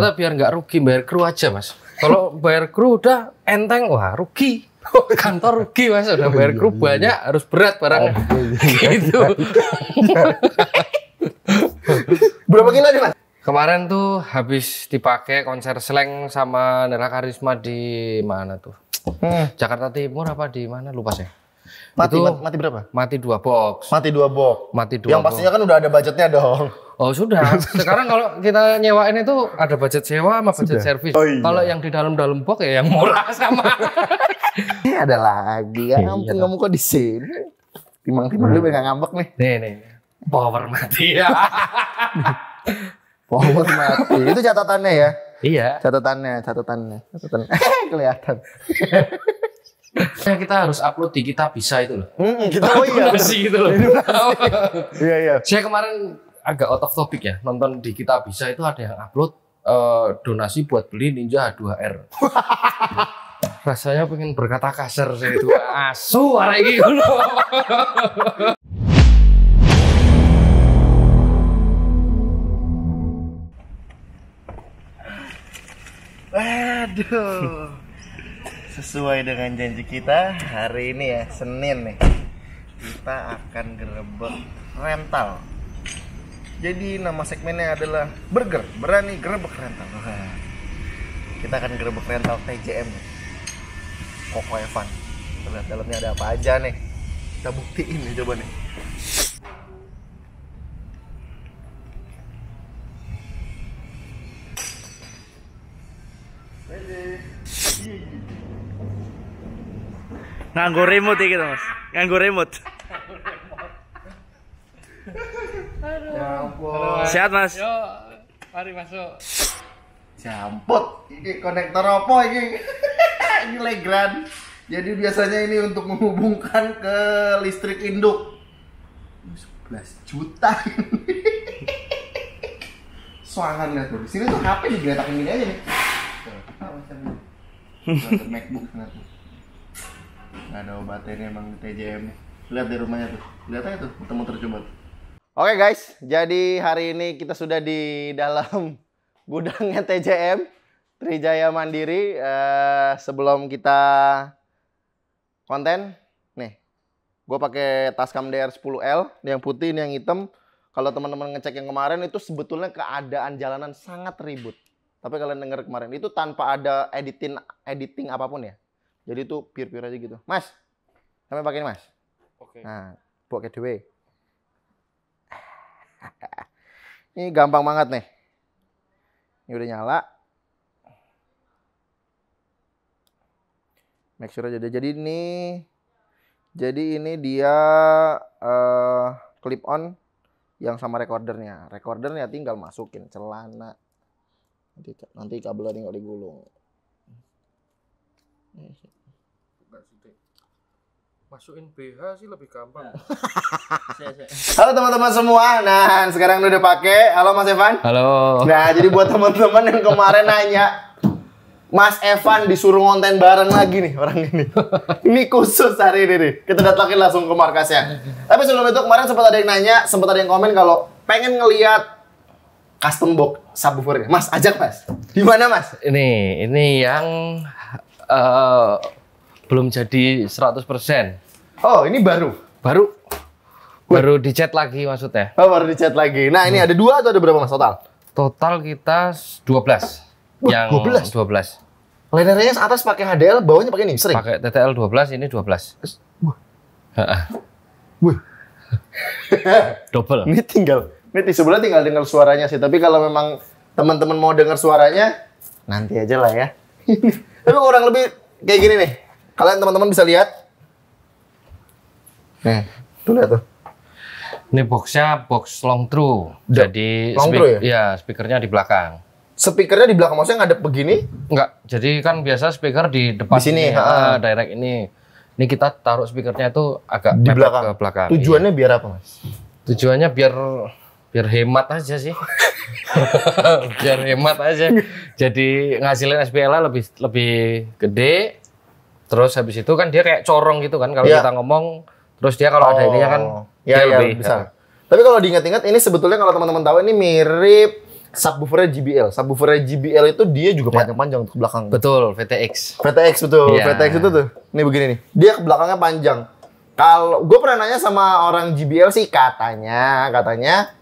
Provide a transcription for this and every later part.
Kata biar nggak rugi bayar kru aja mas. Kalau bayar kru udah enteng, wah rugi. Kantor rugi mas, udah bayar kru banyak harus berat barangnya. Gitu. Berapa kilo nih mas? Kemarin tuh habis dipakai konser Slank sama Nela Karisma di mana tuh? Jakarta Timur apa di mana lupa saya. Mati berapa? Mati 2 box. Mati 2 box. Mati 2 Yang box. pastinya kan udah ada budgetnya dong. Oh sudah. Sekarang kalau kita nyewain itu ada budget sewa sama budget servis. Oh, iya. Kalau yang di dalam box ya yang murah sama. Ini ada lagi ya. Ampun kamu kok di sini. Timang-timang lu biar nggak ngambek nih. Nih. Power mati ya. Power mati. Itu catatannya ya. Iya. Catatannya. Kelihatan. Kita harus upload di Kita Bisa itu loh. Oh iya. Donasi gitu loh. Iya. Saya kemarin agak out of topic ya. Nonton di Kita Bisa itu ada yang upload donasi buat beli Ninja H2R. Rasanya pengen berkata kasar saya itu. Asu arek iki ngono. Waduh. Sesuai dengan janji kita hari ini ya, Senin nih. Kita akan gerebek rental. Jadi nama segmennya adalah Burger Berani Gerebek Rental. Wah. Kita akan gerebek rental TJM nih. Koko Evan. Kita lihat dalamnya ada apa aja nih. Kita buktiin nih coba nih. Nganggo remote iki to, Mas. Nganggo remote. Ya ampun. Sehat, Mas. Yo, mari masuk. Jamput. Ini konektor apa ini? Ini Legrand. Jadi biasanya ini untuk menghubungkan ke listrik induk. 11 juta. Soangan lihat tuh. Di sini tuh HP digeletakin gini aja nih. Tuh, macam ini. Ada MacBook sana tuh. Nggak ada obatnya ini emang TJM nih. Lihat di rumahnya tuh. Lihat aja tuh, muter-muter coba tuh. Oke guys, jadi hari ini kita sudah di dalam gudangnya TJM Trijaya Mandiri. Sebelum kita konten, nih, gue pakai Tascam DR10L, ini yang putih, ini yang hitam. Kalau teman-teman ngecek yang kemarin itu sebetulnya keadaan jalanan sangat ribut. Tapi kalian dengar kemarin itu tanpa ada editing apapun ya. Jadi itu pure aja gitu. Mas, sampai pakai ini mas. Oke. Nah, pakai dewe. Ini gampang banget nih. Ini udah nyala. Make sure aja. Jadi ini dia clip on yang sama recordernya. Recordernya tinggal masukin celana. Nanti kabelnya tinggal digulung. Masukin BH sih lebih gampang. Halo teman-teman semua. Nah, sekarang udah pakai. Halo Mas Evan. Halo. Nah, jadi buat teman-teman yang kemarin nanya, Mas Evan disuruh ngonten bareng lagi nih orang ini. Ini khusus hari ini nih. Kita datangin langsung ke markasnya. Tapi sebelum itu kemarin sempat ada yang nanya, sempat ada yang komen kalau pengen ngelihat custom box subwoofernya. Mas, ajak Mas. Di mana Mas? Ini yang belum jadi 100%. Oh, ini baru. Baru dicat lagi maksudnya. Oh, baru dicat lagi. Nah, ini ada 2 atau ada berapa Mas total? Total kita 12. Wah, Yang 12. Linernya atas pakai HDL, bawahnya pakai ini sering. Pakai TTL 12, ini 12. Wah. Heeh. Wih. Double. Ini di sebelah tinggal dengar suaranya sih. Tapi kalau memang teman-teman mau dengar suaranya, nanti aja lah ya. Tapi kurang lebih kayak gini nih. Kalian teman-teman bisa lihat. Nih, tuh lihat tuh. Ini boxnya box long through. Jadi long through ya? Ya, speakernya di belakang. Speakernya di belakang, maksudnya ngadep begini? Enggak, jadi kan biasa speaker di depan Di sini, direct ini. Ini kita taruh speakernya itu agak Di mepet belakang. ke belakang. Tujuannya biar apa, Mas? Tujuannya biar hemat aja sih. Biar hemat aja. Jadi ngasilin SPL lebih gede. Terus habis itu kan dia kayak corong gitu kan kalau Iya. kita ngomong. Terus dia kalau ada ininya kan dia ya, lebih bisa. Tapi kalau diingat-ingat ini sebetulnya kalau teman-teman tahu ini mirip subwoofernya JBL. Subwoofernya JBL itu dia juga panjang-panjang untuk belakang. Betul, VTX. VTX betul. Iya. VTX itu tuh. Nih begini nih. Dia ke belakangnya panjang. Kalau gue pernah nanya sama orang JBL sih katanya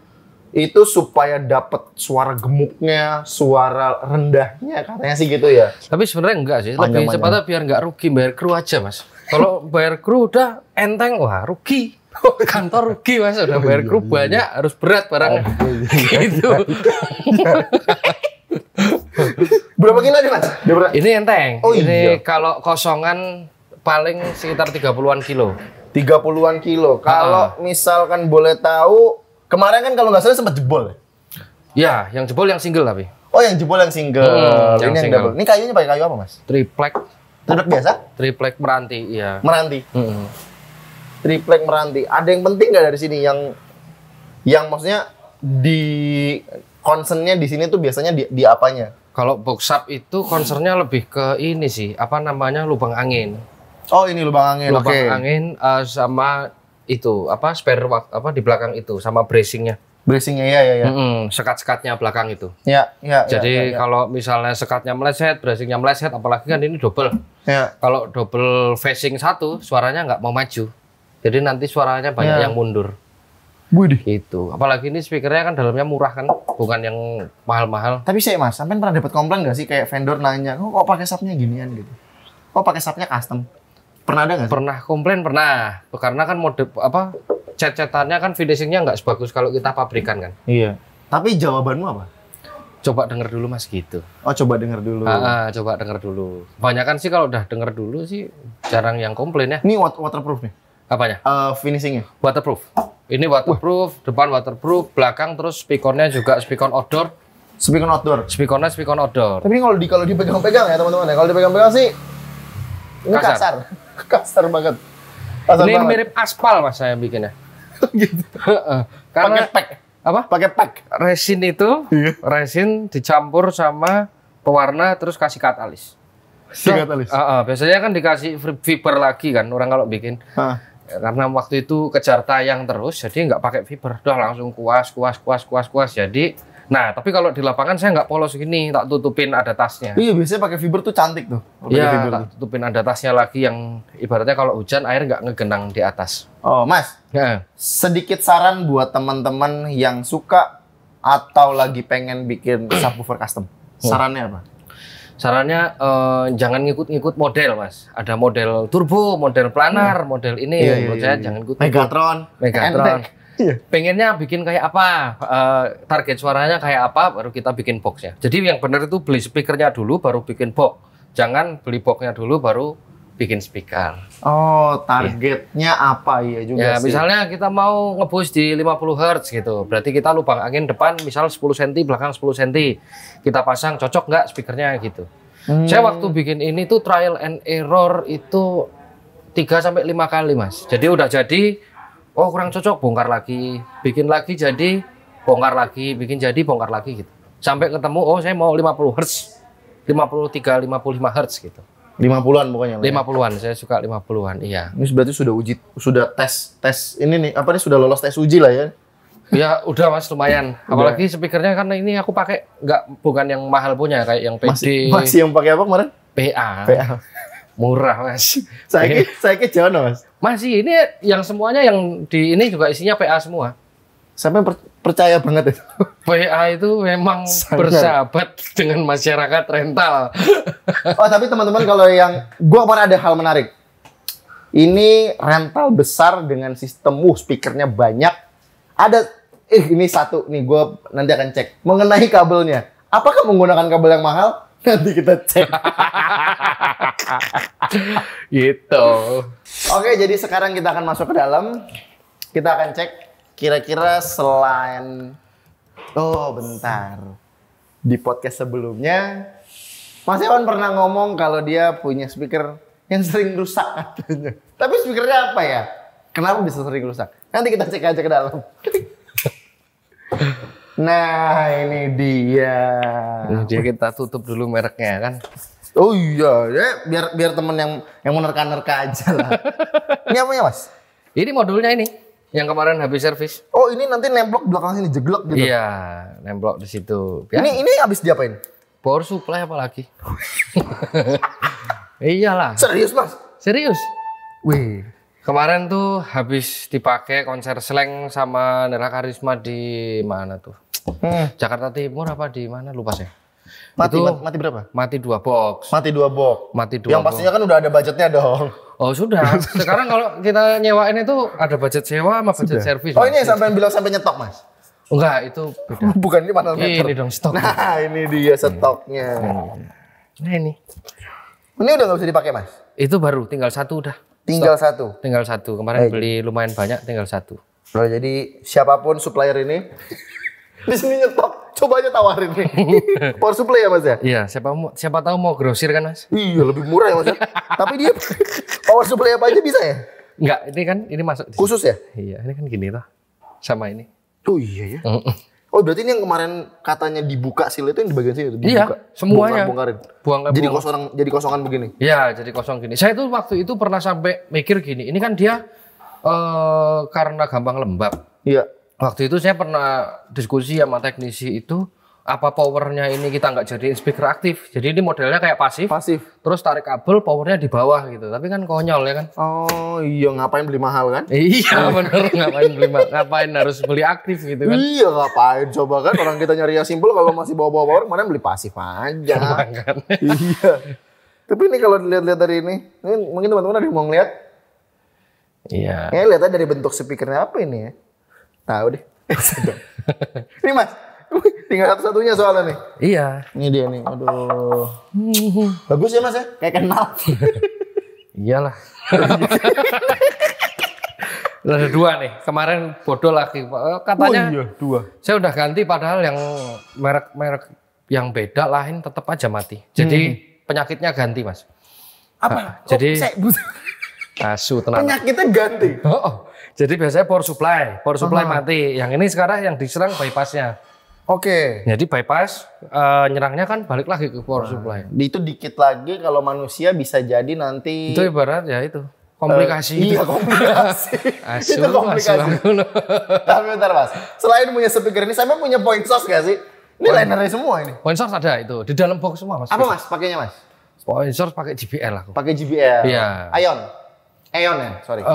itu supaya dapat suara gemuknya, suara rendahnya, katanya sih gitu ya. Tapi sebenarnya enggak sih, lebih Panjang-panjang. cepatnya biar nggak rugi bayar kru aja mas. Kalau bayar kru udah enteng, wah rugi. Kantor rugi mas, udah bayar kru banyak harus berat barangnya. Gitu. Berapa kilo nih mas? Dia Ini enteng. Oh, Ini iya. kalau kosongan paling sekitar 30-an kilo. 30-an kilo. Kalau misalkan boleh tahu, kemarin kan kalau nggak salah sempat jebol ya? Ya, yang jebol yang single tapi. Oh yang jebol yang single. Yang Ini yang single. double. Ini kayunya pakai kayu apa mas? Triplek. Triplek biasa? Triplek meranti, iya. Meranti. Mm-mm. Triplek meranti. Ada yang penting nggak dari sini yang maksudnya di concernnya di sini tuh biasanya di apanya? Kalau box up itu concernnya lebih ke ini sih, apa namanya lubang angin. Oh ini lubang angin. Lubang Oke. angin sama itu apa spare apa di belakang itu sama bracingnya. Bracingnya ya. Sekat-sekatnya belakang itu. Ya. Jadi kalau misalnya sekatnya meleset, bracingnya meleset, apalagi kan ini double. Ya. Kalau double facing satu, suaranya nggak mau maju. Jadi nanti suaranya banyak yang mundur. Widih. Gitu. Apalagi ini speakernya kan dalamnya murah kan, bukan yang mahal-mahal. Tapi sih mas, sampai pernah dapat komplain nggak sih kayak vendor nanya, kok pakai subnya ginian gitu? Kok pakai subnya custom? Pernah ada nggak sih? Pernah komplain pernah, karena kan mode apa cat-catannya kan finishingnya nggak sebagus kalau kita pabrikan kan. Iya. Tapi jawabanmu apa? Coba denger dulu mas gitu. Oh coba dengar dulu. Coba denger dulu. Banyakan sih kalau udah denger dulu sih jarang yang komplain ya. Ini waterproof nih. Apanya? Finishingnya. Waterproof. Ini waterproof, depan waterproof, belakang terus speakernya juga speaker outdoor. Speaker outdoor. Speakernya speaker outdoor. Tapi ini kalau dipegang-pegang ya teman-teman ya. Kalau dipegang-pegang sih ini kasar. Kasar banget. Kasar Ini banget. mirip aspal mas saya bikinnya. Gitu. Karena Pakai pack. apa? Pakai pack. Resin itu, resin dicampur sama pewarna terus kasih katalis. Katalis. Biasanya kan dikasih fiber lagi kan orang kalau bikin. Karena waktu itu kejar tayang terus, jadi nggak pakai fiber, udah langsung kuas. Jadi, nah tapi kalau di lapangan saya nggak polos gini, tak tutupin ada tasnya. Iya biasanya pakai fiber tuh cantik tuh. Pakai Iya, fiber tak tuh. tutupin ada tasnya lagi yang ibaratnya kalau hujan air nggak ngegenang di atas. Oh mas, Ya. sedikit saran buat teman-teman yang suka atau lagi pengen bikin subwoofer custom. Sarannya apa? Sarannya jangan ngikut-ngikut model mas. Ada model turbo, model planar, model ini. Menurut saya jangan ikut. Megatron. Megatron. Iya. Pengennya bikin kayak apa? Target suaranya kayak apa? Baru kita bikin boxnya. Jadi yang benar itu beli speakernya dulu, baru bikin box. Jangan beli boxnya dulu, baru bikin speaker. Oh, targetnya apa ya juga Ya, sih. misalnya kita mau nge-boost di 50 Hz gitu. Berarti kita lubang angin depan misal 10 cm, belakang 10 cm. Kita pasang cocok nggak speakernya gitu. Saya waktu bikin ini tuh trial and error itu 3 sampai 5 kali, Mas. Jadi udah jadi, oh kurang cocok, bongkar lagi. Bikin lagi jadi, bongkar lagi, bikin jadi, bongkar lagi gitu. Sampai ketemu, oh saya mau 50 Hz. 53, 55 Hz gitu. 50-an pokoknya. 50-an, saya suka 50-an, iya. Ini berarti sudah tes ini nih, apa nih sudah lolos tes uji lah ya. Ya udah mas lumayan. Apalagi speakernya karena ini aku pakai bukan yang mahal punya kayak yang PD, Masih yang pakai apa kemarin? PA. Murah mas. Saya ke Jono mas. Masih ini yang semuanya yang di ini juga isinya PA semua. Sampai percaya banget itu. PA itu memang bersahabat dengan masyarakat rental. Oh tapi teman-teman kalau yang gua kemarin ada hal menarik. Ini rental besar dengan sistem speakernya banyak. Ada ini satu nih gua nanti akan cek mengenai kabelnya. Apakah menggunakan kabel yang mahal? Nanti kita cek. Gitu. Oke, jadi sekarang kita akan masuk ke dalam. Kita akan cek kira-kira selain bentar. Di podcast sebelumnya Mas Ewan pernah ngomong kalau dia punya speaker yang sering rusak katanya. Tapi speakernya apa ya? Kenapa bisa sering rusak? Nanti kita cek aja ke dalam. Nah, ini dia. Ini dia kita tutup dulu mereknya kan. Oh iya, ya, biar temen yang menerka-nerka aja lah. Ini apanya, Mas? Ini modulnya ini yang kemarin habis servis. Oh, ini nanti nemplok belakang sini jeglek gitu. Iya, nemplok di situ. Ini habis diapain? Power supply apalagi? Iyalah. Serius, Mas? Serius. Wih. Kemarin tuh habis dipakai konser Slank sama Nela Karisma di mana tuh? Jakarta Timur apa di mana lupa saya. Mati berapa? Mati 2 box. Mati 2 box. Mati 2 Yang pastinya kan udah ada budgetnya dong. Oh sudah. Sekarang kalau kita nyewain itu ada budget sewa sama budget servis. Oh ini yang sampai bilang sampai nyetok, Mas? Enggak, itu beda. Bukan ini panel meter. Ini dong stok. Nah ini dia stoknya. Nah ini. Ini udah nggak bisa dipakai, Mas? Itu baru tinggal 1 udah. Tinggal 1. Tinggal 1. Kemarin beli lumayan banyak, tinggal 1. Oh, jadi siapapun supplier ini di sini nyetok, coba aja tawarin nih. Power supply ya, Mas ya? Iya, siapa tahu mau grosir kan, Mas? Iya, lebih murah ya, Mas. Tapi dia power supply apa aja bisa ya? Enggak, ini masuk di Khusus ya? Iya, ini kan gini tuh. Sama ini. Oh iya ya. Oh, berarti ini yang kemarin katanya dibuka seal itu yang di bagian sini tuh, dibuka. Iya, semuanya. Bongkarin. Buang. Jadi kosongan begini. Iya, jadi kosong gini. Saya tuh waktu itu pernah sampai mikir gini, ini kan dia karena gampang lembab. Iya. Waktu itu saya pernah diskusi sama teknisi itu, apa powernya ini kita nggak jadiin speaker aktif. Jadi ini modelnya kayak pasif. Terus tarik kabel, powernya di bawah gitu. Tapi kan konyol ya kan. Oh iya, ngapain beli mahal kan? Iya bener, ngapain harus beli aktif gitu kan. Iya, ngapain coba kan orang kita nyari yang simpel, kalau masih bawa-bawa power kemarin beli pasif aja. Iya. Tapi ini kalau dilihat-lihat dari ini mungkin teman-teman ada yang mau ngeliat. Iya. Lihat aja dari bentuk speakernya apa ini ya. Tahu deh. Ini Mas, tinggal satu-satunya soalnya nih. Iya. Ini dia nih. Aduh. Bagus ya Mas ya? Kayak kenal. Iyalah. Ada 2 nih. Kemarin bodoh lagi. Katanya. Oh iya, 2. Saya udah ganti padahal yang merek yang beda lain tetap aja mati. Jadi penyakitnya ganti Mas. Apa? Jadi asu tenang. Penyakitnya ganti. Oh. Jadi biasanya power supply mati. Yang ini sekarang yang diserang bypassnya. Oke. Jadi bypass nyerangnya kan balik lagi ke power supply. Itu dikit lagi kalau manusia bisa jadi nanti. Itu ibarat ya itu komplikasi. Iya komplikasi. Asu, itu komplikasi. Tapi bentar Mas, selain punya speaker ini, saya punya point source gak sih? Ini linernya semua ini. Point source ada itu di dalam box semua Mas. Apa Mas pakainya Mas? Point source pakai JBL aku. Pakai JBL. Iya. Aeon ya, sorry.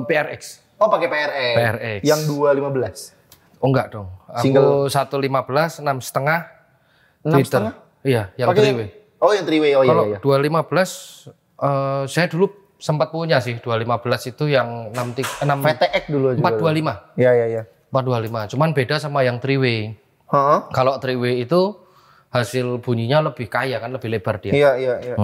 PRX. Oh pakai PRX. Yang 215. Oh enggak dong. Single. Aku 115 6,5. 6,5? Iya, yang Pakai 3-way. Oh yang 3-way, oh kalau iya. 215 saya dulu sempat punya sih 215 itu yang 6 VTX dulu juga. 425. Iya. 425. Cuman beda sama yang 3-way. Kalau 3-way itu hasil bunyinya lebih kaya kan, lebih lebar dia. Iya.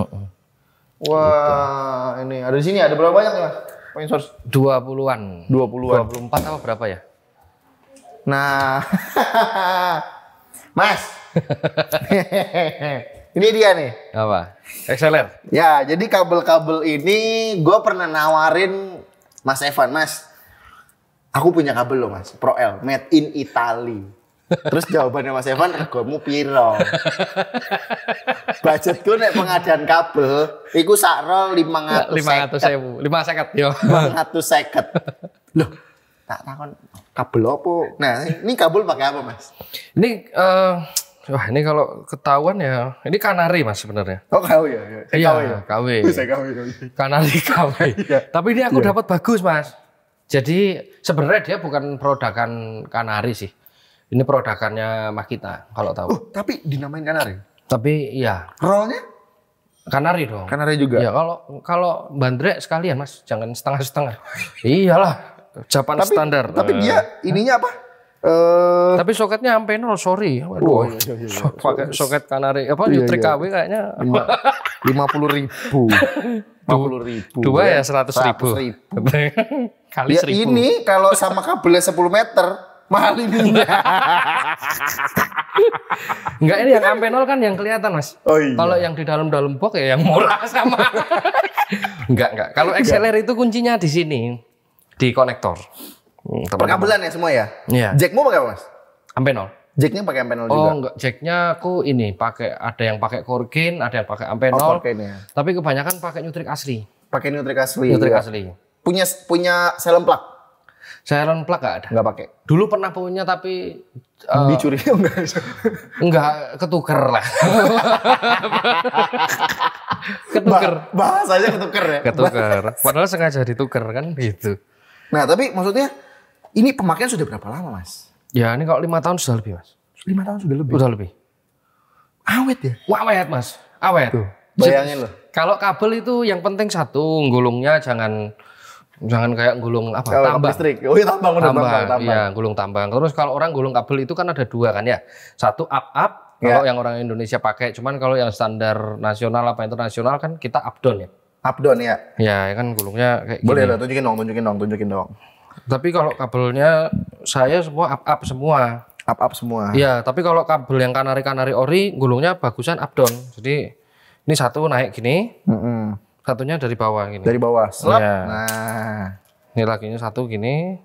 Wah, ini ada di sini ada berapa banyak nih Mas? Point source 20-an. 24 apa berapa ya? Nah, Mas, ini dia nih. Apa? XLR. Ya, jadi kabel-kabel ini gue pernah nawarin Mas Evan, Mas. Aku punya kabel loh Mas, Pro L, made in Italy. Terus jawabannya Mas Evan, regomu piro? Budgetku nek pengadaan kabel, iku sakro 500.000. 550 yo. 550. Loh, tak takon kabel apa? Nah, ini kabel pakai apa, Mas? Ini wah, ini kalau ketahuan ya, ini kanari Mas sebenarnya. Oh, KW ya. Iya, KW. Kanari KW. Tapi ini aku dapat bagus, Mas. Jadi sebenarnya dia bukan produkan kanari sih. Ini produkannya Makita, kalau tahu. Oh, tapi dinamain kanari? Tapi iya. Rollnya? Kanari dong. Kanari juga? Ya kalau bandrek sekalian Mas, jangan setengah-setengah. Iyalah, Japan standar. Tapi dia ininya apa? Tapi soketnya sampai 0, sorry. Waduh, pakai soket kanari. Apa, Utrecht KW kayaknya. 50.000. 50.000. 2 ya 100.000. Kali ya 1.000. Ini kalau sama kabelnya 10 meter, mahal ini. Enggak, ini yang sampai 0 kan yang kelihatan Mas. Oh iya. Kalau yang di dalam box ya yang murah sama. Enggak. Kalau XLR itu kuncinya di sini. Di konektor. Perkabelan ya semua ya? Iya. Jackmu pakai apa Mas? Sampai 0. Jacknya pakai ampe 0 juga? Oh enggak, jacknya aku ini pakai, ada yang pakai Corgain, ada yang pakai ampe 0. Ya. Tapi kebanyakan pakai Neutrik asli. Pakai Neutrik asli. Neutrik ya. asli. Punya silent plug? Silent plug nggak ada. Nggak pakai. Dulu pernah punya tapi Dicuri enggak? enggak ketuker lah. Ketuker. Bahasanya ketuker ya. Ketuker. Padahal sengaja dituker kan gitu. Nah, tapi maksudnya ini pemakaian sudah berapa lama, Mas? Ya ini kalau 5 tahun sudah lebih, Mas. 5 tahun sudah lebih. Udah lebih. Awet ya? Wah, awet, Mas. Awet. Tuh, bayangin loh. Kalau kabel itu yang penting satu, gulungnya jangan kayak gulung apa? Kalau Tambang. listrik. Oh iya, tambang udah tambang. Iya, gulung tambang. Terus kalau orang gulung kabel itu kan ada dua kan ya. Satu up kalau yang orang Indonesia pakai. Cuman kalau yang standar nasional apa internasional kan kita up down ya. Up down ya. Ya kan gulungnya kayak Boleh gini. lah, tunjukin dong. Tapi kalau kabelnya saya semua up semua. Up semua. Iya, tapi kalau kabel yang kanari ori gulungnya bagusan up down. Jadi ini satu naik gini, satunya dari bawah gini. Dari bawah. Slap. Iya. Nah. Ini lakinya satu gini,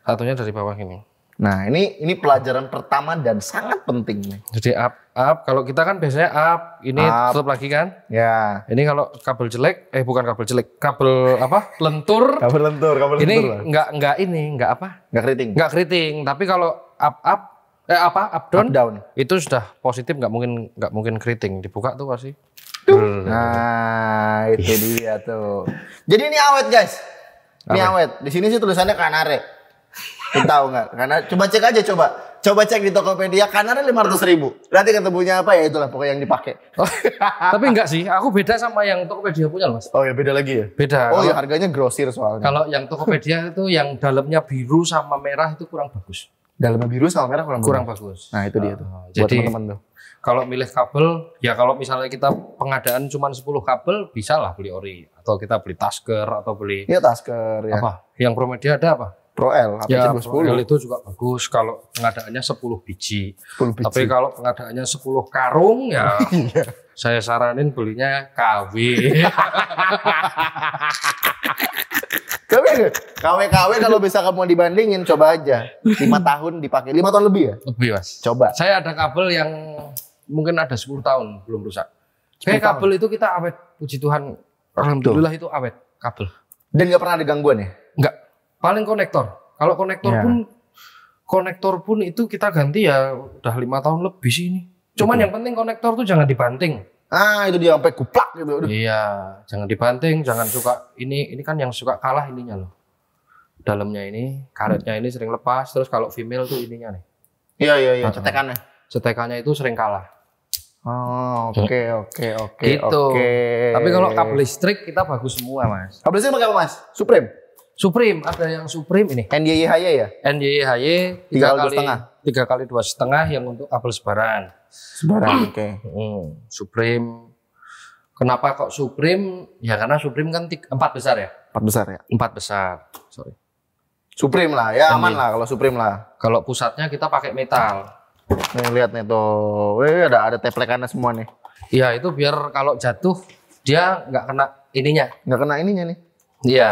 satunya dari bawah gini. Nah, ini pelajaran pertama dan sangat penting nih. Jadi up. Kalau kita kan biasanya up, ini Up. tutup lagi kan. Ya. Ini kalau kabel jelek, bukan kabel jelek, kabel apa? Lentur. Kabel lentur. Ini Mas. nggak Nggak keriting. Tapi kalau up down, itu sudah positif, nggak mungkin keriting. Dibuka tuh pasti. Nah, itu dia tuh. Jadi ini awet, guys. Ini awet. Di sini sih tulisannya Kanare. Kita tahu nggak? Karena coba cek aja coba cek di Tokopedia Kanare 500.000. Nanti ketemunya apa ya itulah pokoknya yang dipakai. Tapi enggak sih, aku beda sama yang Tokopedia punya loh, Mas. Oh ya beda lagi ya? Beda. Oh ya harganya grosir soalnya. Kalau yang Tokopedia itu yang dalamnya biru sama merah itu kurang bagus. Dalamnya biru sama merah kurang Bagus. Nah itu dia tuh. Buat Jadi teman-teman tuh. kalau milih kabel, ya kalau misalnya kita pengadaan cuma 10 kabel, bisa lah beli ori. Atau kita beli Tasker, atau beli Iya Tasker ya. apa? Yang Promedia ada apa? Pro L, Ya, APC Pro L 210. itu juga bagus kalau pengadaannya 10 biji. 10 biji. Tapi kalau pengadaannya 10 karung, ya saya saranin belinya KW. KW kalau bisa kamu dibandingin coba aja 5 tahun dipakai 5 tahun lebih ya Lebih, Mas. coba Saya ada kabel yang mungkin ada 10 tahun belum rusak. 10 Kayak kabel itu kita awet, puji Tuhan. Alhamdulillah itu awet kabel. dan nggak pernah ada gangguan ya Enggak. Paling konektor. Kalau konektor pun itu kita ganti ya udah 5 tahun lebih sih ini. Cuman yang penting konektor tuh jangan dibanting. itu dia sampai kuplak gitu. Aduh. Iya, jangan dibanting, jangan suka ini kan yang suka kalah ininya loh. Dalamnya ini, karetnya ini sering lepas, terus kalau female tuh ininya nih. Iya cetekannya Cetekannya itu sering kalah. Oke Gitu. Tapi kalau kabel listrik kita bagus semua, Mas. kabel sih pakai apa Mas Supreme Ada yang Supreme ini. NYHY ya NYHY 3 kali 2,5 yang untuk kabel sebaran. sebarang oke Supreme. Kenapa kok Supreme? Ya karena Supreme kan 4 besar ya. 4 besar ya 4 besar. Sorry. Supreme lah ya aman lah kalau Supreme lah Kalau pusatnya kita pakai metal. nih lihat nih tuh ada teplekannya semua nih Iya itu biar kalau jatuh dia nggak kena ininya. nggak kena ininya nih Iya.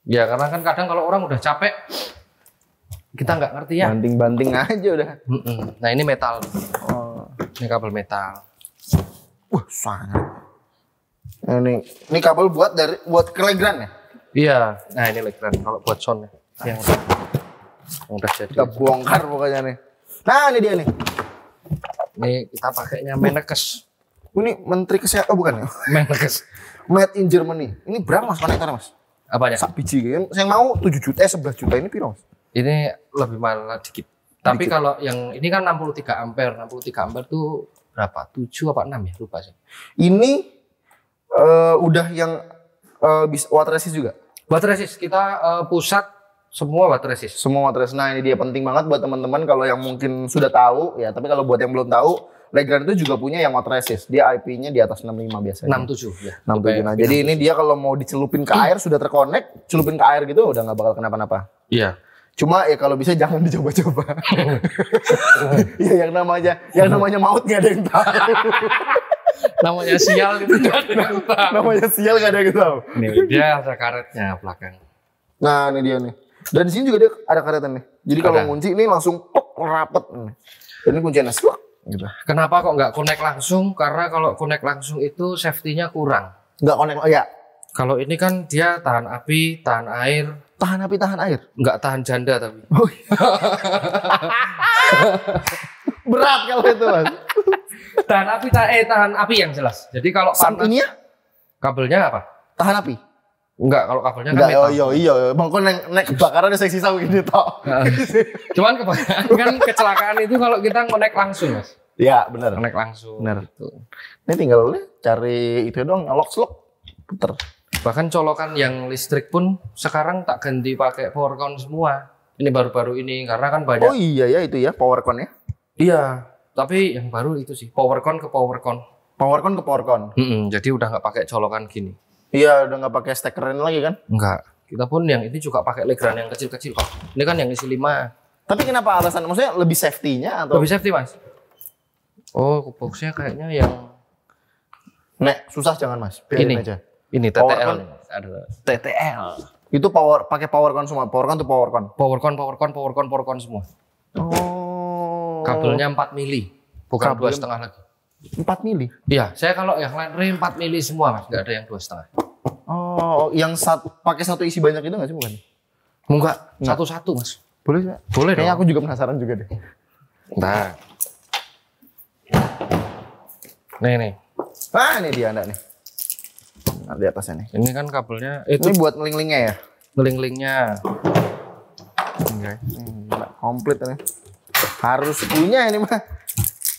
Ya karena kan kadang kalau orang udah capek kita nggak ngerti ya. banting aja udah Nah ini metal. Ini kabel metal. sangat ini kabel buat kelegran ya Iya. Nah ini legran kalau buat sound yang udah jadi. kita bongkar pokoknya nih nah ini dia nih Ini kita pakainya Menekes. ini menteri kesehatan bukan ya Menekes. made in Germany ini berapa Mas konektornya Mas Apanya? sak biji kan saya mau 7 juta 11 juta ini piro Mas Ini lebih mahal dikit. Tapi kalau yang ini kan 63 ampere. 63 ampere tuh berapa? 7 apa 6 ya? Lupa sih. ini udah yang bisa water resist juga Water resist kita pusat semua water resist. semua water resist nah ini dia penting banget buat teman-teman kalau yang mungkin sudah tahu ya tapi kalau buat yang belum tahu Legrand itu juga punya yang water resist dia IP-nya di atas 65 biasanya 67 ya. 67 nah jadi ini dia kalau mau dicelupin ke air sudah terkonek celupin ke air gitu udah nggak bakal kenapa-napa Iya. cuma ya kalau bisa jangan dicoba-coba ya yang namanya maut nggak ada yang tahu Namanya sial itu nggak ada yang tahu. namanya sial nggak ada yang tahu Nih dia ada karetnya belakang. nah ini dia nih dan di sini juga dia ada karetan nih jadi kalau Ada. ngunci ini langsung pok rapet nih. Dan ini kuncinya slok gitu Kenapa kok nggak connect langsung? Karena kalau connect langsung itu safety-nya kurang. nggak connect ya Kalau ini kan dia tahan api, tahan air, Tahan api, tahan air. Nggak tahan janda tapi. Oh, iya. Berat kalau itu, Mas. Tahan api yang jelas. Jadi kalau panas, Ini ya? kabelnya apa? Tahan api. Enggak, kalau kabelnya Enggak, kan metal. iya. Bang kok nek kebakaran ada sisa begini toh. Cuman kebanyakan kan kecelakaan itu kalau kita ngonek langsung, Mas. Iya, benar. Ngonek langsung. Benar. Gitu. Ini tinggal cari itu dong, lock-lock. Puter. Bahkan colokan yang listrik pun sekarang tak ganti pakai powercon semua. Ini baru-baru ini karena kan banyak. Oh iya ya itu ya, powercon ya. Iya, tapi yang baru itu sih powercon ke powercon. Powercon ke powercon. Jadi udah nggak pakai colokan gini. Iya, udah nggak pakai stekerin lagi kan? Enggak. Kita pun yang ini juga pakai Legrand yang kecil-kecil kok. Ini kan yang isi 5. Tapi kenapa alasan? Maksudnya lebih safety-nya atau? Lebih safety, Mas. Oh, boxnya kayaknya yang Nek, susah jangan Mas. Biarin ini aja. Ini Powercon. TTL. Ada TTL. Itu pakai powercon semua. Powercon tuh powercon. Powercon semua. Oh. Kabelnya 4 mili, bukan Kabelnya 2,5 lagi. 4 mili. Iya, saya kalau yang lain 4 mili semua, Mas. Nggak ada yang 2,5. Oh, yang pakai satu isi banyak itu nggak sih bukan? Enggak, satu-satu, Mas. Boleh nggak? Boleh Kayaknya dong. aku juga penasaran juga deh. Nah. Nih. Ah, ini dia nih. Nah, di atasnya nih. Ini kan kabelnya Ini buat ngeling-lingnya ya? ngeling-lingnya. Oke. Komplit ini. Harus punya ini mah.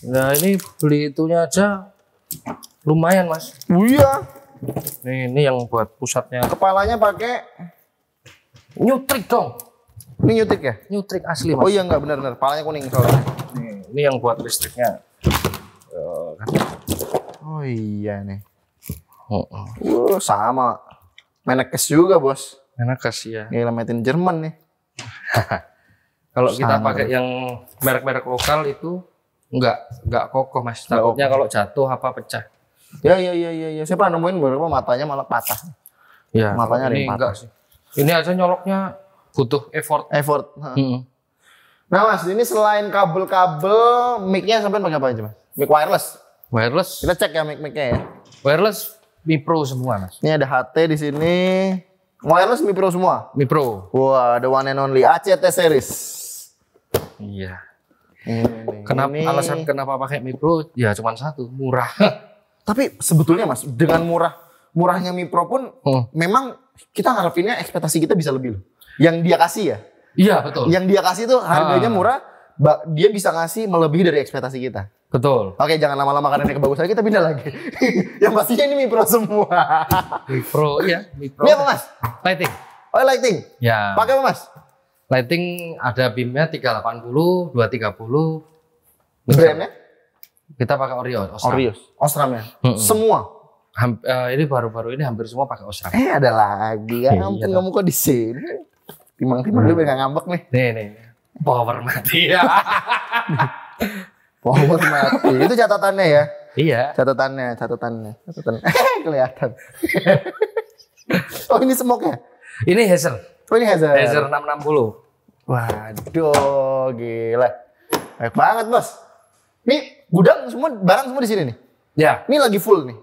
Nah, ini beli itunya aja lumayan, Mas. Iya. Ini yang buat pusatnya. Kepalanya pakai Nyutrik dong. ini nyutik ya? Nyutrik asli, Mas. Oh iya nggak benar-benar. Kepalanya kuning soalnya. Ini yang buat listriknya. Oh iya nih. Oh. Sama. Menekes juga bos. Enak kasih ya. Gila made in Jerman nih. Kalau kita Sama. pakai yang merek-merek lokal itu enggak kokoh, Mas. Takutnya kalau jatuh apa pecah. Ya. Saya pernah nemuin beberapa matanya malah patah. Ya, Matanya ada ini yang patah. enggak sih. Ini aja nyoloknya butuh effort. Nah Mas, ini selain kabel-kabel, mic-nya sampai pakai apa aja Mas? Mic wireless. Wireless, Kita cek ya mic-nya ya. wireless Mi Pro semua, Mas. Ini ada HT di sini. Wireless Mi Pro semua. Mi Pro. Wah, ada one and only ACT series. Iya. Ini. Alasan kenapa pakai Mi Pro? Ya cuma satu, murah. Tapi sebetulnya Mas, dengan murahnya Mi Pro pun memang kita harapinnya ekspektasi kita bisa lebih loh. Yang dia kasih ya. Iya, betul. Yang dia kasih tuh harganya murah, dia bisa ngasih melebihi dari ekspektasi kita. Betul. Oke, jangan lama-lama karena ini kebagusan kita pindah lagi. Yang pastinya ini Mi Pro semua. Mi Pro, iya, Mi Pro. Ini apa Mas? Lighting. Oh lighting. Ya. Pakai apa Mas? Lighting ada beamnya 380, 230. Brandnya? Kita pakai Orion. Orios. Osramnya. Semua. Ini baru-baru ini hampir semua pakai Osram. Ada lagi ya. Iya, Ampun iya. kamu kok di sini. Timang-timang dulu biar gak ngambek nih. Nih. Power mati ya. Power mati. Itu catatannya ya. Iya. Catatannya. Kelihatan. Oh ini smoke ya? Ini Hazer. Oh ini Hazer. Hazer 660. Waduh, gila. Baik banget bos. Nih gudang semua, barang semua di sini nih. Ya. Ini lagi full nih.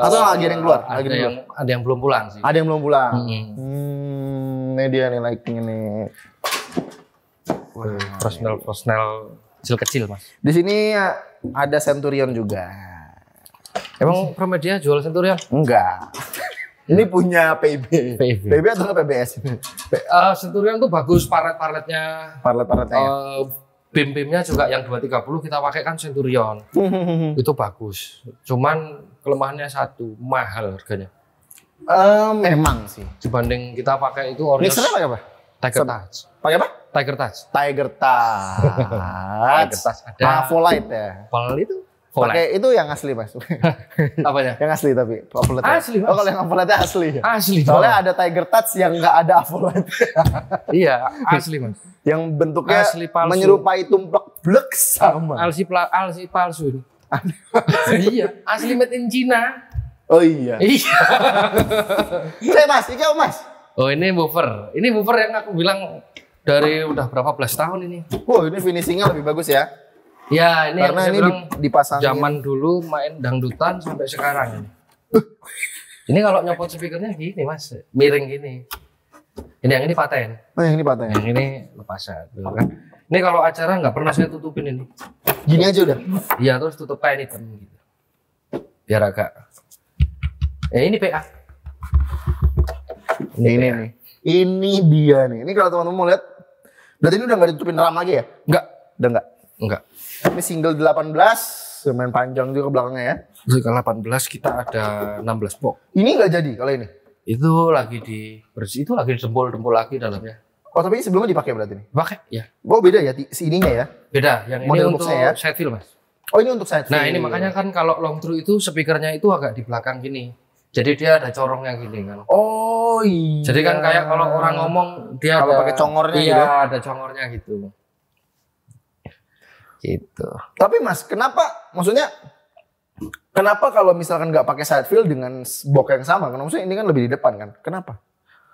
Atau lagi ada yang keluar? Ada yang belum pulang sih. Ada yang belum pulang. Mm-hmm. Ini dia nih lighting ini. Personal kecil-kecil, Mas. Di sini ada Centurion juga. Emang Promedia jual Centurion? Enggak. Ini punya PB. PB atau nggak PBS? Centurion tuh bagus parlet-parletnya. Parlet-parletnya. Ya? Beam-beamnya juga yang 230 kita pakai kan Centurion. Itu bagus. Cuman kelemahannya satu, mahal harganya. Memang sih. Dibanding kita pakai itu Orios. Mixernya pakai apa? Tiger Touch. Pakai apa? Tiger Touch. Tiger Touch. Tiger Touch ada. Volite ya. Apel itu. Pakai itu yang asli mas. Apanya? Yang asli tapi. Volite. Asli, Mas. Oh kalau yang Volite asli. Asli. Soalnya ada Tiger Touch yang nggak ada Volite. Iya, asli Mas. Yang bentuknya Asli palsu. menyerupai tumplek blek sama. Alsi palsu ini. Iya, asli made in China. Oh iya. Iya. Saya mas, ini apa mas? Oh ini woofer. Ini woofer yang aku bilang dari udah berapa belas tahun ini. Wow ini finishingnya lebih bagus ya. Ya ini Karena yang ini saya bilang dipasangin. zaman dulu main dangdutan sampai sekarang ini. Ini kalau nyopot speakernya gini mas, miring gini. Ini yang ini paten. Oh, yang ini paten. Yang ini lepasan, gitu kan. Ini kalau acara nggak pernah saya tutupin ini. Gini aja udah. Iya, terus tutup kain hitam gitu. Biar agak. Ini PA. Ini nih. Ini dia nih. Ini kalau teman-teman mau lihat, berarti ini udah nggak ditutupin ram lagi ya? Enggak. Udah nggak? Enggak. Ini single 18, lumayan panjang juga belakangnya ya. Terus kalau 18 kita ada 16 box. Ini nggak jadi kalau ini? Itu lagi di bersih, itu lagi dempul lagi dalamnya. Oh tapi sebelumnya dipakai berarti nih? Pakai ya. Oh beda ya si ininya ya? Beda. Yang Model ini untuk boxnya ya? side fill mas. Oh ini untuk side Nah fill. ini makanya kan kalau long through itu speakernya itu agak di belakang gini. Jadi dia ada corongnya gini kan. Oh iya. Jadi kan kayak kalau orang ngomong dia kalau ada, pakai congornya iya, gitu. ada congornya gitu. Gitu. Tapi mas, kenapa? Maksudnya kenapa kalau misalkan nggak pakai side fill dengan box yang sama? Karena maksudnya ini kan lebih di depan kan? Kenapa?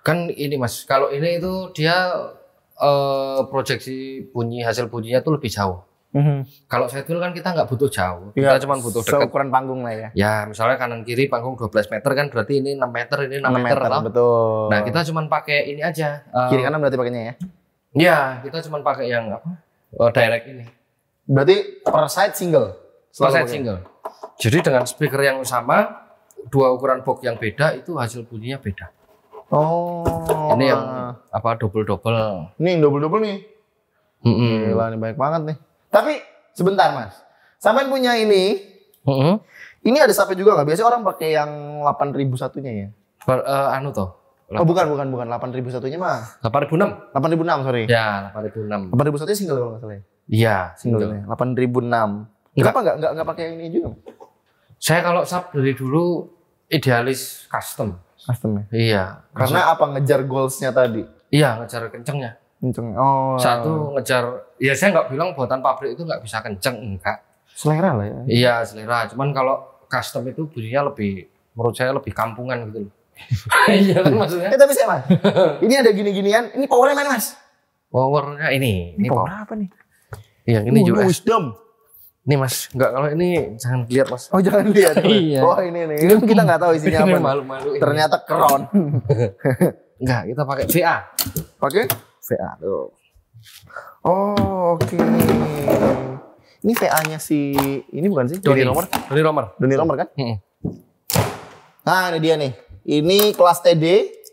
Kan ini mas, kalau ini itu dia proyeksi bunyi hasil bunyinya tuh lebih jauh. Kalau side fill kan kita nggak butuh jauh, Ya, kita cuma butuh dekat. seukuran panggung lah ya. Ya misalnya kanan kiri panggung 12 meter kan berarti ini 6 meter, ini 6 meter. Toh. Betul. Nah kita cuma pakai ini aja. Kiri kanan berarti pakainya ya? Ya kita cuma pakai yang apa? Direct ini. Berarti per side single? Side pakai. single. Jadi dengan speaker yang sama, dua ukuran box yang beda itu hasil bunyinya beda. Oh. Ini yang apa double. Ini yang double nih. Gila, ini banyak banget nih. Tapi sebentar mas, sampean punya ini. Ini ada sampai juga nggak? Biasanya orang pakai yang 8.000 satunya ya? Anu toh. Oh bukan 8.000 satunya mah. 8.006. 8.006 sorry. Ya 8.006. 8.000 satunya single kalau nggak salah ya? Iya Single. 8.006. Kenapa nggak pakai yang ini juga? Saya kalau sub dari dulu idealis custom. Custom ya? Iya. Karena apa? Ngejar goalsnya tadi? Iya ngejar kencengnya. Kenceng. Oh. Satu ngejar. Ya saya nggak bilang buatan pabrik itu nggak bisa kenceng, enggak. Selera lah ya. Iya selera. Cuman kalau custom itu bunyinya lebih, menurut saya lebih kampungan gitu loh. Iya kan maksudnya. Tapi saya mas, ini ada gini-ginian. Ini powernya mana mas? Powernya ini. Ini power apa nih? Iya ini juga. Wisdom. Ini mas, enggak kalau ini jangan lihat mas. Oh jangan lihat. Iya. Oh ini nih. Ini kita nggak tahu isinya apa. Malu-malu. Ternyata crown. Enggak, kita pakai VA. Pakai? VA tuh. Oh oke. Ini VA-nya si ini bukan sih? Doni Romer. Doni Romer kan? Nah ini dia nih. Ini kelas TD.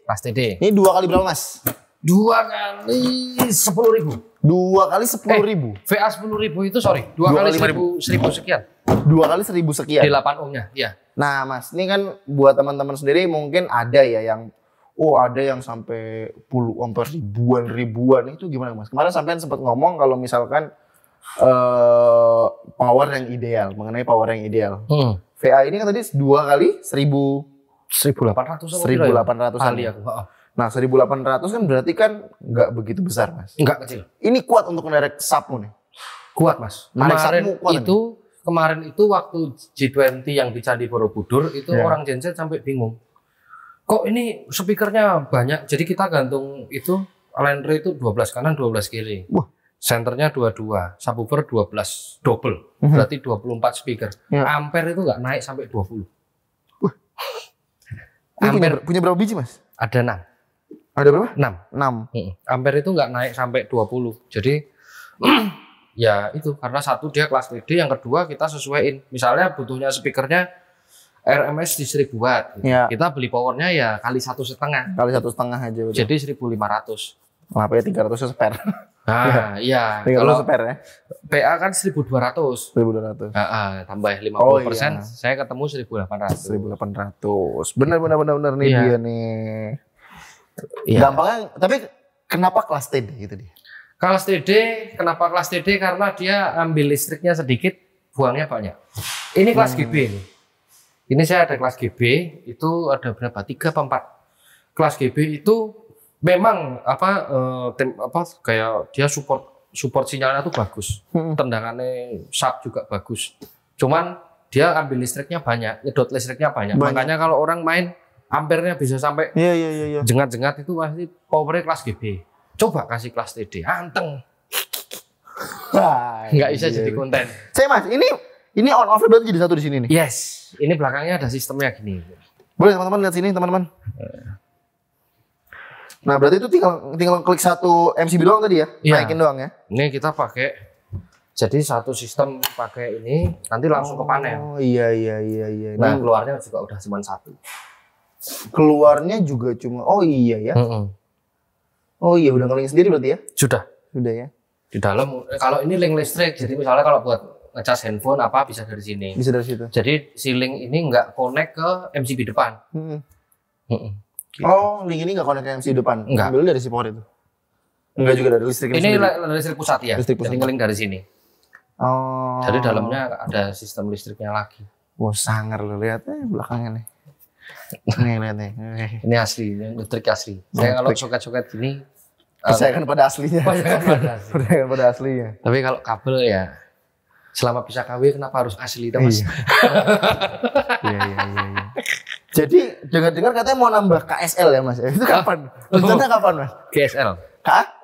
Kelas TD. Ini 2 kali berapa mas? 2 kali 10.000. 2 kali 10.000. VA 10.000 itu sorry. 2 kali 1.000 sekian. 2 kali 1.000 sekian. Di 8 ohmnya, iya. Nah mas, ini kan buat teman-teman sendiri mungkin ada ya yang ada yang sampai puluh ampere ribuan itu gimana mas? Kemarin sampean sempat ngomong kalau misalkan power yang ideal, mengenai power yang ideal. VA ini kan tadi 2 kali 1.800 kali aku. Nah 1.800 kan berarti kan nggak begitu besar mas? Enggak kecil. Ini kuat untuk menderek submu nih? Kuat mas. Kemarin itu waktu G20 yang di Candi Borobudur itu orang genset sampai bingung. Kok ini speakernya banyak? Jadi kita gantung itu line array itu 12 kanan 12 kiri. Wah. Centernya 22, subwoofer 12 double. Berarti 24 speaker. Ampere itu nggak naik sampai 20. Ampere punya berapa biji mas? Ada 6. Ada berapa? 6. Ampere itu nggak naik sampai 20. Jadi ya itu karena satu dia kelas TD, yang kedua kita sesuaiin. Misalnya butuhnya speakernya RMS di 1000 watt. Gitu. Ya. Kita beli powernya ya kali 1,5. Kali 1,5 aja. Betul. Jadi 1.500. Kenapa ya 300 spare? Nah, iya. 300 Kalau spare ya? PA kan 1.200. 1.200. Tambah 50%, iya. saya ketemu 1.800. 1.800. Benar nih Iya. dia nih. Iya. Gampangnya, tapi kenapa kelas TD gitu dia? Kelas TD, kenapa kelas TD? Karena dia ambil listriknya sedikit, buangnya banyak. Ini kelas GB ini. Ini saya ada kelas GB, itu ada berapa? 3 apa 4. Kelas GB itu memang kayak dia support sinyalnya tuh bagus. Tendangannya sub juga bagus. Cuman dia ambil listriknya banyak, nyedot listriknya banyak. Makanya kalau orang main ampernya bisa sampai jengat-jengat itu pasti powernya kelas GB. Coba kasih kelas TD, anteng. Nggak bisa jadi konten. Saya mas, ini on off berarti jadi satu di sini nih. Yes, ini belakangnya ada sistemnya gini. Boleh teman-teman lihat sini teman-teman. Nah, berarti itu tinggal klik satu MCB doang tadi ya? Iya. Naikin doang ya? Ini kita pakai, jadi satu sistem pakai ini, nanti langsung ke panel. Oh iya. Nah, keluarnya juga udah cuma satu. Keluarnya juga cuma, oh iya ya. Oh iya, udah ngelink sendiri berarti ya? Sudah. Sudah ya? Di dalam, kalau ini link listrik, jadi misalnya kalau buat ngecas handphone apa bisa dari sini. Bisa dari situ? Jadi si link ini nggak connect ke MCB depan. Gitu. Oh, link ini nggak connect ke MCB depan? Enggak. Ambil dari si power itu? Enggak juga dari listrik Ini listrik pusat ya, listrik pusat. jadi ngelink dari sini. Oh. Jadi dalamnya ada sistem listriknya lagi. Wah, sangar lo lihat belakangnya nih. Nih lihat nih. Ini asli, ini listrik asli. Saya kalau soket-soket gini, Percayakan pada aslinya. Percayakan pada aslinya. Tapi kalau kabel ya, selama bisa KW kenapa harus asli, Mas? Iya. Jadi dengar-dengar katanya mau nambah KSL ya Mas. Itu kapan? Rencana kapan Mas? GSL.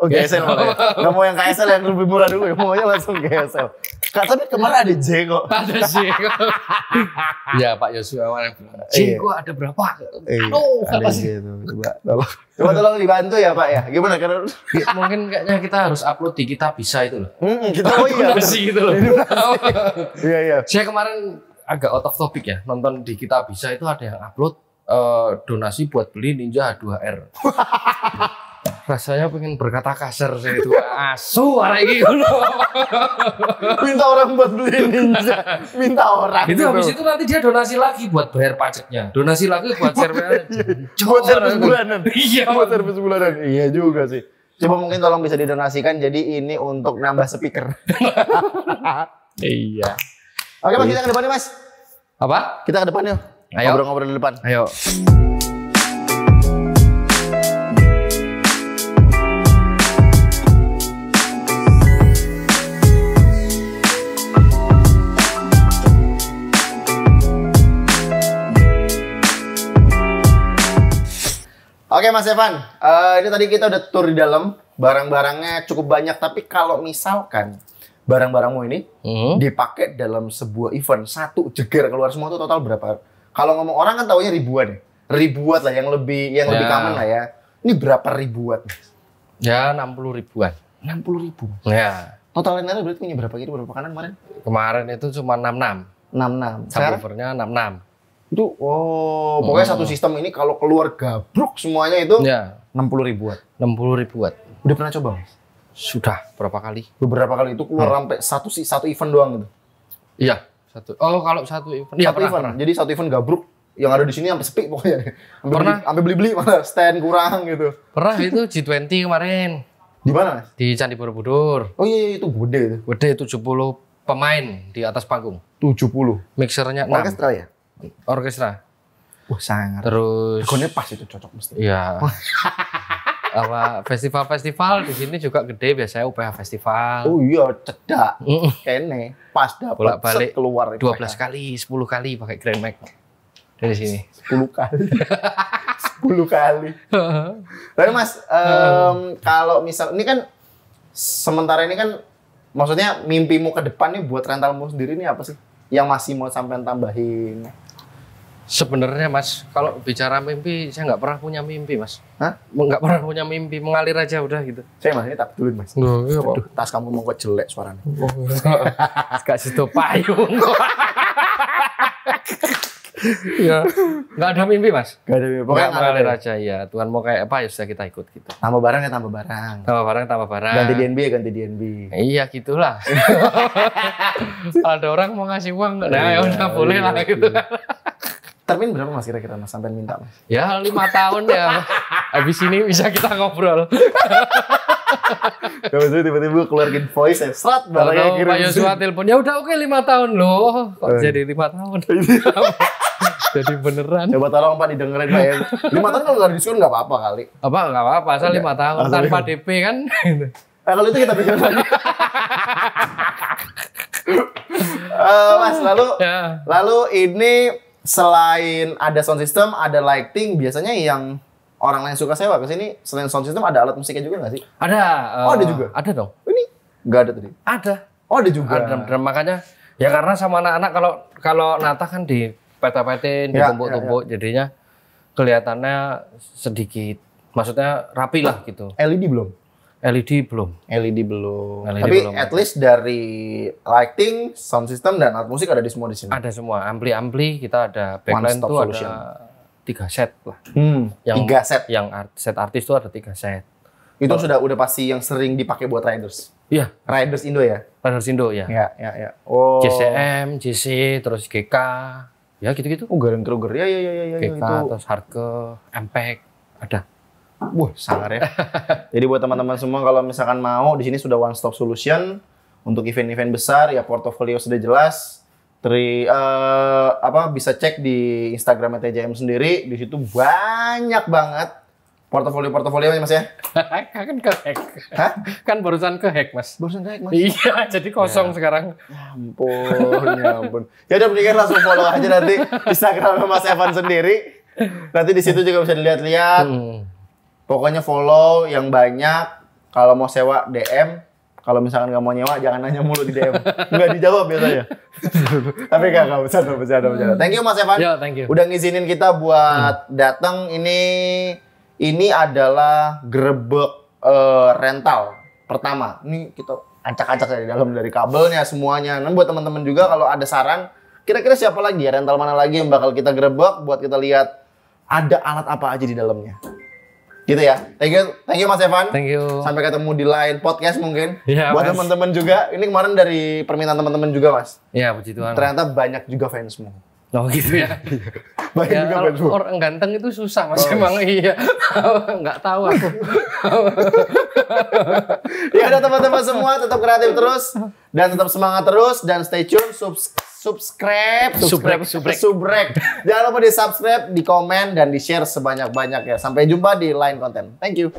Oh GSL malah ya? Nggak mau yang KSL yang lebih murah dulu ya? Maunya langsung GSL. Kak, tapi kemarin ada J kok. Ada sih. Ya Pak Yosua kemarin bilang, J kok ada berapa? Aduh, ada J itu. Coba tolong dibantu ya Pak ya. Gimana? Karena Mungkin kayaknya kita harus upload di Kita Bisa itu loh. kita Donasi gitu loh. Iya. Saya kemarin agak out of topic ya, nonton di Kita Bisa itu ada yang upload donasi buat beli Ninja H2R. Rasanya pengen berkata kasar saya itu, asu arek iki ngono. Minta orang buat beli Ninja, minta orang. Itu habis itu nanti dia donasi lagi buat bayar pajaknya, donasi lagi buat server. Buat servis bulanan. Iya, buat servis bulanan. Iya juga sih. Coba mungkin tolong bisa didonasikan, jadi ini untuk nambah speaker. Iya. Oke Mas, kita ke depan nih Mas. Apa? Kita ke depan yuk. Ayo. Ngobrol-ngobrol di depan. Ayo. Oke Mas Evan, ini tadi kita udah tour di dalam, barang-barangnya cukup banyak. Tapi kalau misalkan barang-barangmu ini dipakai dalam sebuah event, satu jeger keluar semua itu total berapa? Kalau ngomong orang kan taunya ribuan ya, ribuan lah yang lebih common lah ya. Ini berapa ribuan? Ya 60 ribuan. 60 ribu. Ya. Total linernya berarti punya berapa gitu, berapa kanan kemarin? Kemarin itu cuma 66. 66. Sekarang? Subwoofernya 66. Itu, pokoknya satu sistem ini kalau keluar gabruk semuanya itu Ya. 60 ribuan. 60 ribuan. Udah pernah coba Mas? Sudah berapa kali? Beberapa kali itu keluar sampai satu event doang gitu. Iya, satu. Oh, kalau satu event. Iya, Satu event. Jadi satu event gabruk yang ada di sini sampai sepi pokoknya. Pernah. Sampai beli-beli malah stand kurang gitu. Pernah itu G20 kemarin Di mana Mas? di Candi Borobudur. Oh iya itu gede itu. Gede 70 pemain di atas panggung. 70. Mixernya 6. Orkestra ya? Orkestra. Wah sangat. Terus Egonnya pas itu cocok mesti. iya. Apa festival-festival di sini juga gede, biasanya UPH festival. Oh iya cedak. Kene pas dapat Bolak-balik set keluar 12 kali, 10 kali pakai Grand Max. Dari sini. 10 kali. 10 kali. Tapi Mas, kalau misal ini kan sementara ini kan maksudnya mimpimu ke depan nih buat rentalmu sendiri ini apa sih? Yang masih mau sampai tambahin? Sebenarnya Mas, kalau bicara mimpi, saya nggak pernah punya mimpi Mas. Hah? Nggak pernah punya mimpi, mengalir aja udah gitu. Saya Mas ini tak dulu Mas. Iya, Aduh, tas kamu mau kok jelek suaranya. Gak situ payung. Ya, nggak ada mimpi Mas. Gak ada mimpi. Pokoknya mengalir ya. aja ya. Tuhan mau kayak apa ya sudah kita ikut gitu. Tambah barang ya tambah barang. Tambah barang, tambah barang. Ganti DNB ya ganti DNB. Iya gitulah. Ada orang mau ngasih uang, nah ya udah boleh lah gitu. Termin berapa Mas kira-kira Mas sampai minta Mas? Ya 5 tahun ya. Habis ini bisa kita ngobrol. Kalau tiba-tiba keluarin voice ya, serat barangnya Kalau kirim. Pak Yosua telepon, ya udah oke 5 tahun loh. Kok jadi 5 tahun? Jadi beneran. Coba tolong Pak didengerin Pak ya. 5 tahun kalau nggak diskon nggak apa-apa kali. Apa nggak apa-apa, asal 5 tahun tanpa DP kan. Kalau itu kita pikir lagi. Mas, lalu ini selain ada sound system, ada lighting, biasanya yang orang lain suka sewa ke sini selain sound system ada alat musiknya juga nggak sih? Ada. Oh, ada juga? Ada dong. Ini nggak ada tadi? Ada. Oh, ada juga. Ada drum, makanya ya karena sama anak-anak kalau nata kan di peta-petin, Ya, ditumpuk-tumpuk, jadinya kelihatannya sedikit Maksudnya rapi lah gitu. LED belum? LED belum. LED belum. LED Tapi belum at least dari lighting, sound system dan alat musik ada di semua di sini. Ada semua. Ampli kita ada backline One-stop tuh solution. ada 3 set lah. Yang 3 set. Yang set artis tuh ada 3 set. Itu udah pasti yang sering dipakai buat riders. Iya. Riders Indo ya? Riders Indo ya. Ya. Oh. JCM, JC, terus GK. Ya gitu-gitu. Oh, Garen Kruger. Ya. GK, Itu. terus Hardcore, Impact, ada. Wah, sangar ya. Jadi buat teman-teman semua kalau misalkan mau di sini sudah one stop solution untuk event-event besar ya, portofolio sudah jelas. Bisa cek di Instagram TJM sendiri, di situ banyak banget portofolio Mas ya. Kan ke-hack. Hah? Kan barusan ke-hack, Mas. Barusan naik Mas. Iya, jadi kosong sekarang. Ya ampun. Ya udah mendingan langsung follow aja nanti Instagram Mas Evan sendiri. Nanti di situ juga bisa dilihat-lihat. Pokoknya follow yang banyak. Kalau mau sewa DM. Kalau misalkan nggak mau nyewa, jangan nanya mulu di DM. Nggak dijawab biasanya. Tapi nggak bercanda. Thank you Mas Evan. Ya, thank you. Udah ngizinin kita buat datang. Ini adalah gerebek rental pertama. Ini kita acak-acak dari dalam, dari kabelnya semuanya. Nah buat teman-teman juga kalau ada saran, kira-kira siapa lagi ya, rental mana lagi yang bakal kita gerebek buat kita lihat ada alat apa aja di dalamnya. Gitu ya. Thank you Mas Evan. Thank you. Sampai ketemu di lain podcast mungkin. Iya, buat Mas. teman-teman juga. Ini kemarin dari permintaan teman-teman juga, Mas. Iya, puji Tuhan. Ternyata banyak juga fansmu. Oh gitu ya. Banyak Ya, juga kalau fansmu. orang ganteng itu susah, Mas. Emang iya. Nggak tahu aku. Ya udah teman-teman semua, tetap kreatif terus dan tetap semangat terus dan stay tune, subscribe. Jangan lupa di subscribe, di komen dan di share sebanyak-banyaknya. Sampai jumpa di lain konten. Thank you.